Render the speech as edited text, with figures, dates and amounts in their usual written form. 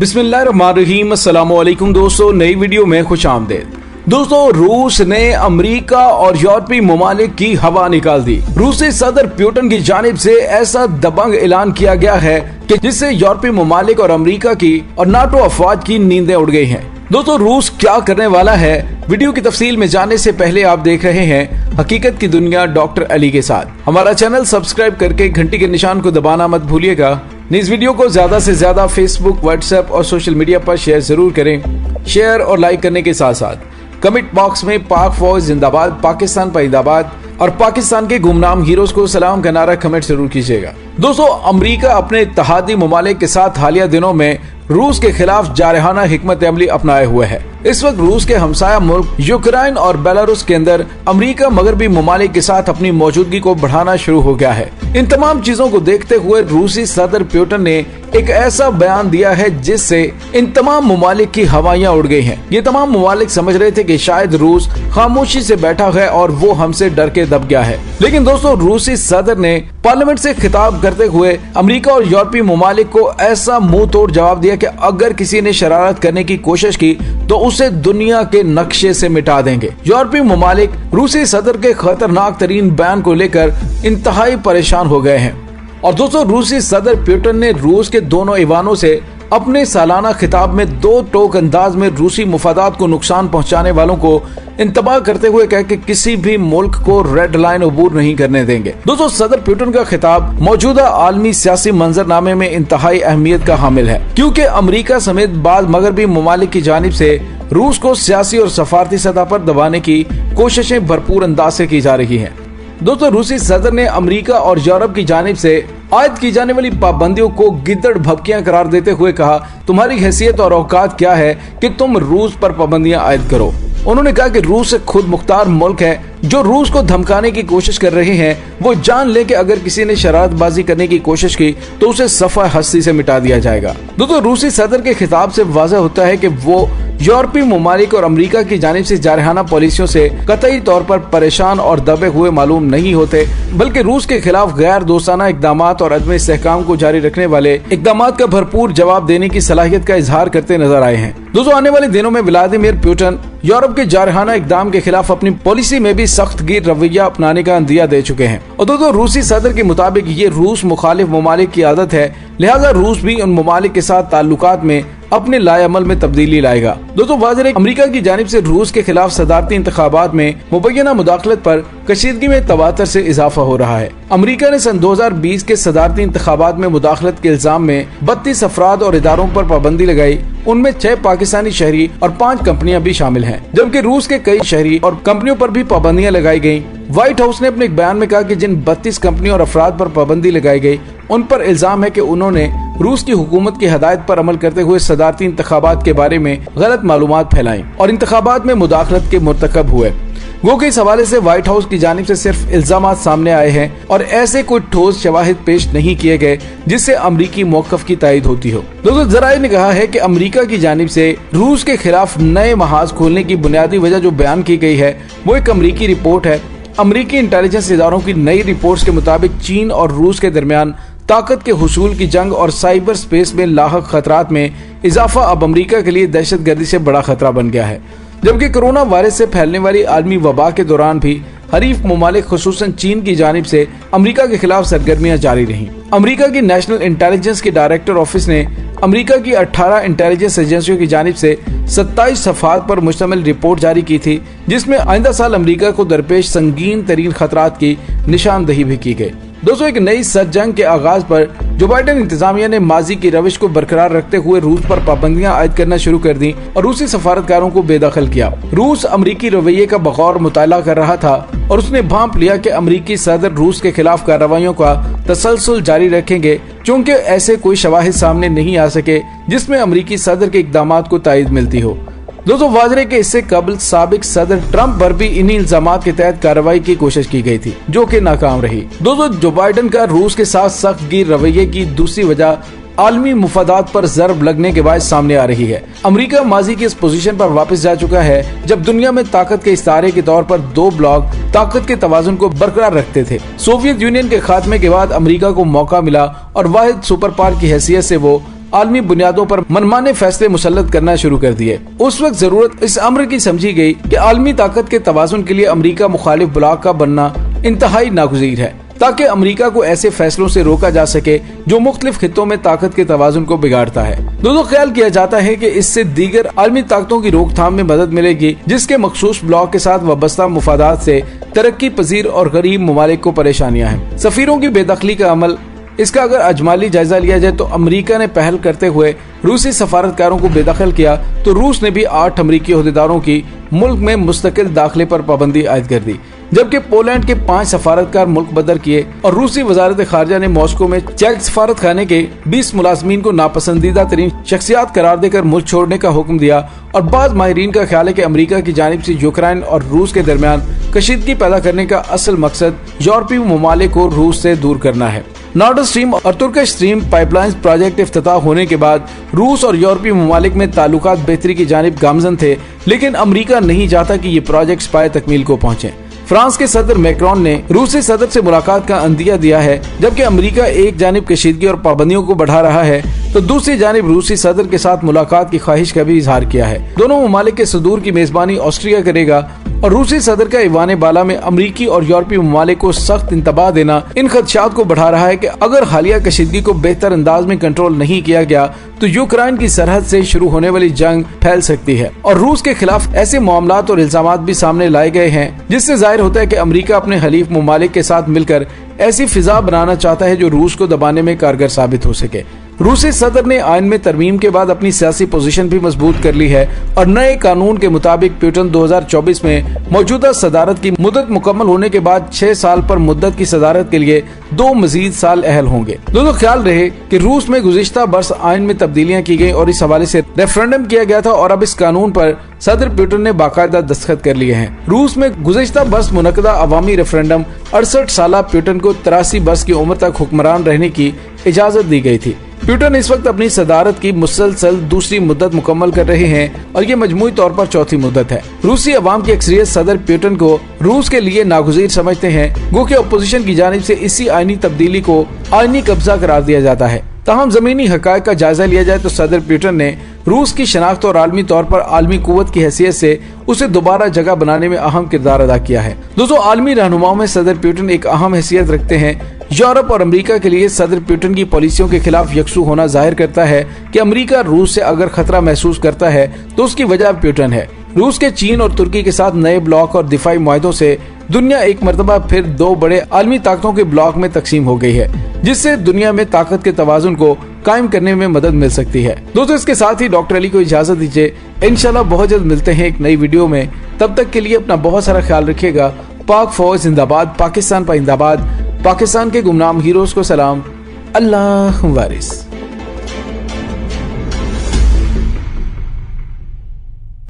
बिस्मिल्लाहिर्रहमानिर्रहीम, अस्सलामुअलैकुम दोस्तों, नई वीडियो में खुश आमदेद। दोस्तों, रूस ने अमेरिका और यूरोपीय ममालिक की हवा निकाल दी। रूसी सदर पुतिन की जानिब से ऐसा दबंग ऐलान किया गया है कि जिससे यूरोपीय ममालिक और अमेरिका की और नाटो अफवाज की नींदें उड़ गई हैं। दोस्तों, रूस क्या करने वाला है, वीडियो की तफसील में जाने से पहले आप देख रहे हैं हकीकत की दुनिया डॉक्टर अली के साथ। हमारा चैनल सब्सक्राइब करके घंटी के निशान को दबाना मत भूलिएगा। इस वीडियो को ज्यादा से ज्यादा फेसबुक, व्हाट्सएप और सोशल मीडिया पर शेयर जरूर करें। शेयर और लाइक करने के साथ साथ कमेंट बॉक्स में पाक फौज जिंदाबाद, पाकिस्तान परिंदाबाद और पाकिस्तान के गुमनाम हीरोज को सलाम का नारा कमेंट जरूर कीजिएगा। दोस्तों, अमेरिका अपने इत्तेहादी ममालिक के साथ हालिया दिनों में रूस के खिलाफ जारहाना हिकमत अमली अपनाए हुए है। इस वक्त रूस के हमसाया मुल्क यूक्रेन और बेलारूस के अंदर अमेरिका मगरबी ममालिक के साथ अपनी मौजूदगी को बढ़ाना शुरू हो गया है। इन तमाम चीजों को देखते हुए रूसी सदर पुतिन ने एक ऐसा बयान दिया है जिससे इन तमाम ममालिक की हवाइयां उड़ गई हैं। ये तमाम ममालिक समझ रहे थे कि शायद रूस खामोशी से बैठा है और वो हमसे डर के दब गया है। लेकिन दोस्तों, रूसी सदर ने पार्लियामेंट से खिताब करते हुए अमेरिका और यूरोपीय ममालिक को ऐसा मुंह तोड़ जवाब दिया कि अगर किसी ने शरारत करने की कोशिश की तो उसे दुनिया के नक्शे से मिटा देंगे। यूरोपीय ममालिक रूसी सदर के खतरनाक तरीन बयान को लेकर इंतहाई परेशान हो गए हैं। और दोस्तों, रूसी सदर पुतिन ने रूस के दोनों ईवानों से अपने सालाना खिताब में दो टोक अंदाज में रूसी मुफादात को नुकसान पहुंचाने वालों को इंतबाह करते हुए कहा कि किसी भी मुल्क को रेड लाइन अबूर नहीं करने देंगे। दोस्तों, सदर पुतिन का खिताब मौजूदा आलमी सियासी मंजरनामे में इंतहाई अहमियत का हामिल है, क्योंकि अमेरिका समेत बाद मगरबी ममालिक की जानिब से रूस को सियासी और सफारती सतह पर दबाने की कोशिशें भरपूर अंदाज से की जा रही हैं। दोस्तों, रूसी सदर ने अमेरिका और यूरोप की जानिब से आयद की जाने वाली पाबंदियों को गिद्दड़ भभकियां करार देते हुए कहा, तुम्हारी हैसियत और औकात क्या है कि तुम रूस पर पाबंदियां आयद करो। उन्होंने कहा कि रूस एक खुद मुख्तार मुल्क है। जो रूस को धमकाने की कोशिश कर रहे हैं वो जान ले कि अगर किसी ने शरारतबाजी करने की कोशिश की तो उसे सफा हस्ती से मिटा दिया जाएगा। दोस्तों, रूसी सदर के खिताब से वाज़ेह होता है कि वो यूरोपीय ममालिक और अमेरिका की जानिब से जारहाना पॉलिसियों से कतई तौर पर परेशान और दबे हुए मालूम नहीं होते, बल्कि रूस के खिलाफ गैर दोस्ताना इकदाम और अदम इस्तेहकाम को जारी रखने वाले इकदाम का भरपूर जवाब देने की सलाहियत का इजहार करते नजर आए हैं। दोस्तों, आने वाले दिनों में व्लादिमीर पुतिन यूरोप के जारहाना इकदाम के खिलाफ अपनी पॉलिसी में भी सख्त गिर रवैया अपनाने का अंदिया दे चुके हैं। और दोस्तों, रूसी सदर के मुताबिक ये रूस मुखालिफ ममालिक की आदत है, लिहाजा रूस भी उन ममालिक के साथ ताल्लुकात में अपने लाएअमल में तब्दीली लाएगा। दोस्तों, वाज़ेह अमेरिका की जानिब से रूस के खिलाफ सदारती इंतखाबात में मुबैना मुदाखलत पर कशीदगी में तवातर से इजाफा हो रहा है। अमेरिका ने सन 2020 के सदारती इंतखाबात में मुदाखलत के इल्जाम में 32 अफराद और इदारों पर पाबंदी लगाई। उनमें 6 पाकिस्तानी शहरी और 5 कंपनियां भी शामिल हैं, जबकि रूस के कई शहरी और कंपनियों पर भी पाबंदियां लगाई गयी। व्हाइट हाउस ने अपने एक बयान में कहा कि जिन 32 कंपनियों और अफराद पर पाबंदी लगाई गई उन पर इल्जाम है कि उन्होंने रूस की हुकूमत की हिदायत पर अमल करते हुए सदारती इंतखाबात के बारे में गलत मालूमात फैलाई और इंतखाबात में मुदाखलत के मुर्तकब हुए। वो के इस हवाले से व्हाइट हाउस की जानिब से सिर्फ इल्जामात सामने आए हैं और ऐसे कोई ठोस शवाहिद पेश नहीं किए गए जिससे अमरीकी मौक़िफ़ की तायद होती हो। दोस्तों, जराए ने कहा है कि अमरीका की जानिब से रूस के खिलाफ नए महाज खोलने की बुनियादी वजह जो बयान की गई है वो एक अमरीकी रिपोर्ट है। अमरीकी इंटेलिजेंस इदारों की नई रिपोर्ट्स के मुताबिक चीन और रूस के दरमियान ताकत के हुसूल की जंग और साइबर स्पेस में लाहक खतरात में इजाफा अब अमरीका के लिए दहशतगर्दी से बड़ा खतरा बन गया है। जबकि कोरोना वायरस से फैलने वाली आलमी वबा के दौरान भी हरीफ ममालिक खुसूसन चीन की जानिब से अमरीका के खिलाफ सरगर्मियां जारी रहीं। अमरीका की नेशनल इंटेलिजेंस के डायरेक्टर ऑफिस ने अमरीका की 18 इंटेलिजेंस एजेंसियों की जानिब से 27 सफ़हात पर मुश्तमिल रिपोर्ट जारी की थी, जिसमें आइंदा साल अमरीका को दरपेश संगीन तरीन खतरात की निशानदही भी की गई। दोस्तों, एक नई सद जंग के आगाज पर जो बाइडेन इंतजामिया ने माजी की रविश को बरकरार रखते हुए रूस पर पाबंदियां आयद करना शुरू कर दी और रूसी सफारतकारों को बेदखल किया। रूस अमरीकी रवैये का बगौर मुताला कर रहा था और उसने भांप लिया कि अमरीकी सदर रूस के खिलाफ कार्रवाइयों का तसलसल जारी रखेंगे, चूँकि ऐसे कोई शवाहिद सामने नहीं आ सके जिसमें अमरीकी सदर के इकदामात को तायद मिलती हो। दोस्तों, वाज़ेह के इससे कबल साबिक सदर ट्रंप पर भी इन्हीं इल्जामात के तहत कार्रवाई की कोशिश की गई थी, जो कि नाकाम रही। दोस्तों, जो बाइडेन का रूस के साथ सख्त गिर रवैये की दूसरी वजह आलमी मुफादात पर जरब लगने के बाद सामने आ रही है। अमेरिका माजी की इस पोजीशन पर वापस जा चुका है जब दुनिया में ताकत के इस्तारे के तौर पर दो ब्लॉक ताकत के तवाजुन को बरकरार रखते थे। सोवियत यूनियन के खात्मे के बाद अमेरिका को मौका मिला और वाहिद सुपर पावर की हैसियत से वो आलमी बुनियादों पर मनमाने फैसले मुसल्लत करना शुरू कर दिए। उस वक्त जरूरत इस अम्र की समझी गई कि आलमी ताकत के तवाज़ुन के लिए अमेरिका मुखालिफ ब्लॉक का बनना इंतहाई नागुज़ीर है, ताकि अमेरिका को ऐसे फैसलों से रोका जा सके जो मुख्तलिफ खित्तों में ताकत के तवाज़ुन को बिगाड़ता है। दोस्तों, ख्याल किया जाता है कि इससे दीगर आलमी ताकतों की रोकथाम में मदद मिलेगी, जिसके मखसूस ब्लॉक के साथ वाबस्ता मुफादात से तरक्की पजीर और गरीब ममालिक को परेशानियां हैं। सफीरों की बेदखली का अमल, इसका अगर अजमाली जायजा लिया जाए तो अमेरिका ने पहल करते हुए रूसी सफारतकारों को बेदखल किया, तो रूस ने भी 8 अमेरिकी ओहदेदारों की मुल्क में मुस्तकिल दाखिले पर पाबंदी आयद कर दी, जबकि पोलैंड के 5 सफारतकार मुल्क बदर किए और रूसी वजारत खारजा ने मॉस्को में चेक सफारत खाने के 20 मुलाजमीन को नापसंदीदा तरीन शख्सियात करार देकर मुल्क छोड़ने का हुक्म दिया। और बाद माहिरीन का ख्याल है कि अमेरिका की जानिब से यूक्रेन और रूस के दरमियान कशीदगी पैदा करने का असल मकसद यूरोपीय ममालिक को रूस से दूर करना है। नॉर्ड स्ट्रीम और तुर्किश स्ट्रीम पाइपलाइन प्रोजेक्ट इफ्तिताह होने के बाद रूस और यूरोपीय ममालिक में ताल्लुकात बेहतरी की जानिब गामजन थे, लेकिन अमेरिका नहीं चाहता कि ये प्रोजेक्ट पाए तकमील को पहुंचे। फ्रांस के सदर मैक्रोन ने रूसी सदर से मुलाकात का अंदिया दिया है, जबकि अमेरिका एक जानिब कशीदगी और पाबंदियों को बढ़ा रहा है तो दूसरी जानिब रूसी सदर के साथ मुलाकात की ख्वाहिश का भी इजहार किया है। दोनों ममालिक के सदूर की मेजबानी ऑस्ट्रिया करेगा और रूसी सदर का ईवान बाला में अमरीकी और यूरोपीय ममालिक को सख्त इंतबाह देना इन खदशात को बढ़ा रहा है कि अगर हालिया कशीदगी को बेहतर अंदाज में कंट्रोल नहीं किया गया तो यूक्रेन की सरहद से शुरू होने वाली जंग फैल सकती है। और रूस के खिलाफ ऐसे मामलात और इल्जामात भी सामने लाए गए हैं, जिससे जाहिर होता है कि अमेरिका अपने हलीफ ममालिक के साथ मिलकर ऐसी फिजा बनाना चाहता है जो रूस को दबाने में कारगर साबित हो सके। रूसी सदर ने आइन में तरमीम के बाद अपनी सियासी पोजीशन भी मजबूत कर ली है और नए कानून के मुताबिक प्यूटन 2024 में मौजूदा सदारत की मुद्दत मुकम्मल होने के बाद 6 साल पर मुद्दत की सदारत के लिए 2 मजीद साल अहल होंगे। दोनों ख्याल रहे कि रूस में गुज़िश्ता बरस आइन में तब्दीलियां की गई और इस हवाले से रेफरेंडम किया गया था और अब इस कानून पर सदर प्यूटन ने बाकायदा दस्तखत कर लिए हैं। रूस में गुज़िश्ता बरस मुनक़दा अवामी रेफरेंडम 68 साल प्यूटन को 83 बरस की उम्र तक हुक्मरान रहने की इजाजत दी गई थी। प्यूटन इस वक्त अपनी सदारत की मुसलसल दूसरी मुद्दत मुकम्मल कर रहे हैं और ये मजमूई तौर पर चौथी मुद्दत है। रूसी अवाम की अक्सरियत सदर प्यूटन को रूस के लिए नागुज़ीर समझते हैं, गो कि अपोजिशन की जानिब से इसी आईनी तब्दीली को आईनी कब्जा करार दिया जाता है। ताहम जमीनी हक़ाइक़ का जायजा लिया जाए तो सदर प्यूटन ने रूस की शनाख्त और आलमी तौर पर आलमी कुव्वत की हैसियत से उसे दोबारा जगह बनाने में अहम किरदार अदा किया है। दोस्तों, आलमी रहनुमाओं में सदर प्यूटन एक अहम हैसियत रखते हैं। यूरोप और अमेरिका के लिए सदर प्यूटन की पॉलिसियों के खिलाफ यकसू होना जाहिर करता है कि अमेरिका रूस से अगर खतरा महसूस करता है तो उसकी वजह प्यूटन है। रूस के चीन और तुर्की के साथ नए ब्लॉक और दिफाई मुआहदों से दुनिया एक मरतबा फिर 2 बड़े आलमी ताकतों के ब्लॉक में तकसीम हो गई है, जिससे दुनिया में ताकत के तवाजुन को कायम करने में मदद मिल सकती है। दोस्तों, इसके साथ ही डॉक्टर अली को इजाजत दीजिए। इंशाल्लाह बहुत जल्द मिलते हैं एक नई वीडियो में। तब तक के लिए अपना बहुत सारा ख्याल रखिएगा। पाक फौज जिंदाबाद, पाकिस्तान पाइंदाबाद, पाकिस्तान के गुमनाम हीरोज को सलाम। अल्लाह वारिस।